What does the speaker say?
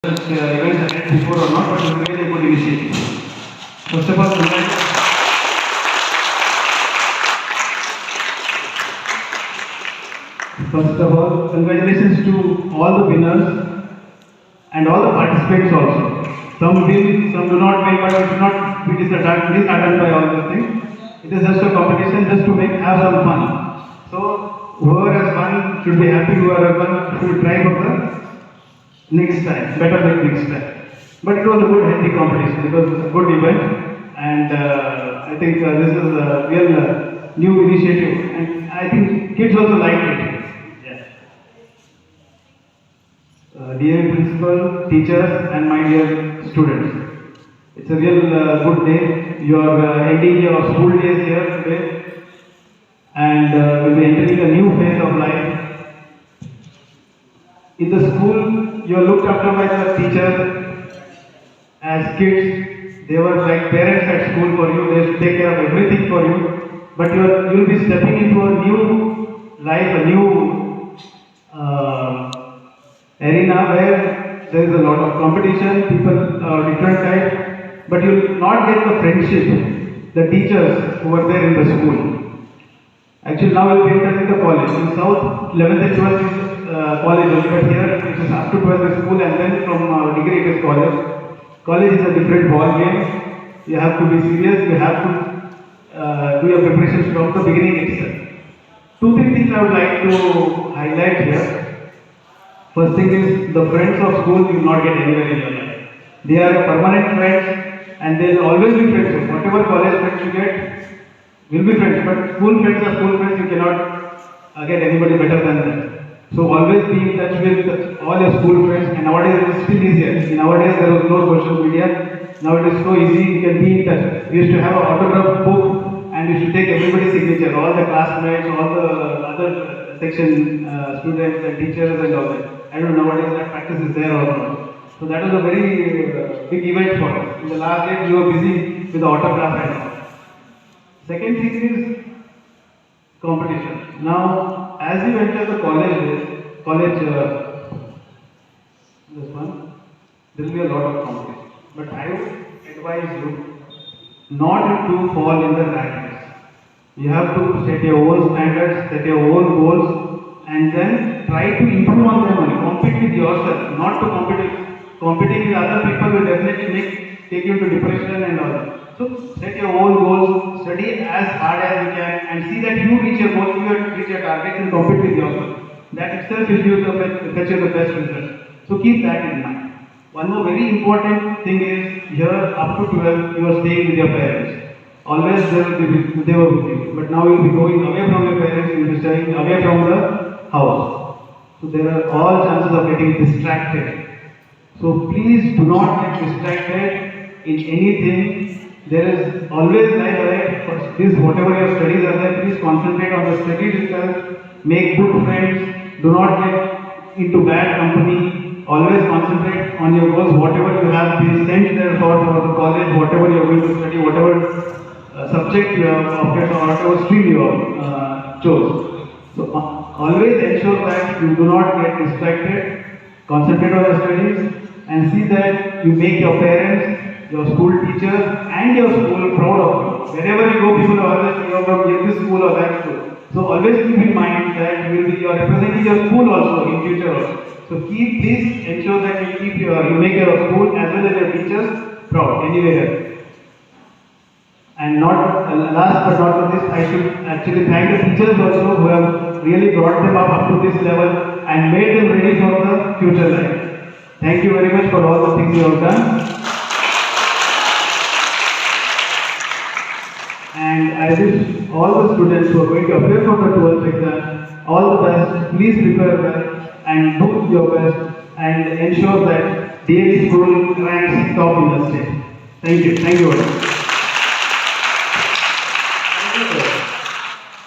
Events ahead before or not, but it's really a good initiative. First of all, congratulations to all the winners and all the participants also. Some win, some do not win, but it should not be disheartened by all these things. It is just a competition, just to have some fun. So whoever has won should be happy. Whoever has won should try for the next time, better than next time. But it was a good, healthy competition. It was a good event, and I think this is a real new initiative, and I think kids also liked it. Dear principal, teachers, and my dear students, it's a real good day. You are ending your school days here today, and will be entering a new phase of life. In the school, you are looked after by the teachers. As kids, they were like parents at school for you. They should take care of everything for you. But you will be stepping into a new life, a new arena where there is a lot of competition, people different types, but you will not get the friendship, the teachers who were there in the school. Actually, now we will be entering the college. In South, 11th and 12th is college only, but here it is up to 12th is school, and then from degree it is college. College is a different ball game. You have to be serious. You have to do your preparations from the beginning itself. 2-3 things I would like to highlight here. First thing is, the friends of school you will not get anywhere in your life. They are permanent friends, and they will always be friends. Whatever college friends you get will be friends, but school friends are school friends. You cannot get anybody better than them. So always be in touch with all your school friends, and nowadays it is still easier. Nowadays there was no social media. Now it is so easy, you can be in touch. We used to have an autograph book, and we should take everybody's signature, all the classmates, all the other section students and teachers and all that. I don't know nowadays that practice is there or not. So that was a very big event for us. In the last day we were busy with the autograph and all. Second thing is competition. Now, as you enter the college, this one, there will be a lot of competition. But I would advise you not to fall in the rat race. You have to set your own standards, set your own goals, and then try to improve on them only. Compete with yourself, not to competing with other people will definitely take you to depression and all that. So set your own goals, study as hard as you can, and see that you reach your goals, you reach your targets, and compete with yourself. That itself will fetch you the best results. So keep that in mind. One more very important thing is, here up to 12 you are staying with your parents. Always they were with you, but now you will be going away from your parents, you will be staying away from the house. So there are all chances of getting distracted. So please do not get distracted in anything. There is always life ahead. Please, whatever your studies are there, please concentrate on the studies itself. Make good friends. Do not get into bad company. Always concentrate on your goals. Whatever you have been sent there for the college, whatever you are going to study, whatever subject you have opted or whatever stream you have chose. So always ensure that you do not get distracted. Concentrate on your studies and see that you make your parents, your school teachers, and your school proud of you. Wherever you go, people are always saying, "Oh, from this school or that school." So always keep in mind that you are representing your school also in future also. So please ensure that you make your school as well as your teachers proud anywhere. And last but not least, I should actually thank the teachers also who have really brought them up to this level and made them ready for the future life. Thank you very much for all the things you have done. And I wish all the students who are going to appear for the 12th exam all the best. Please prepare well and do your best and ensure that DAV school ranks top in the state. Thank you. Thank you very much.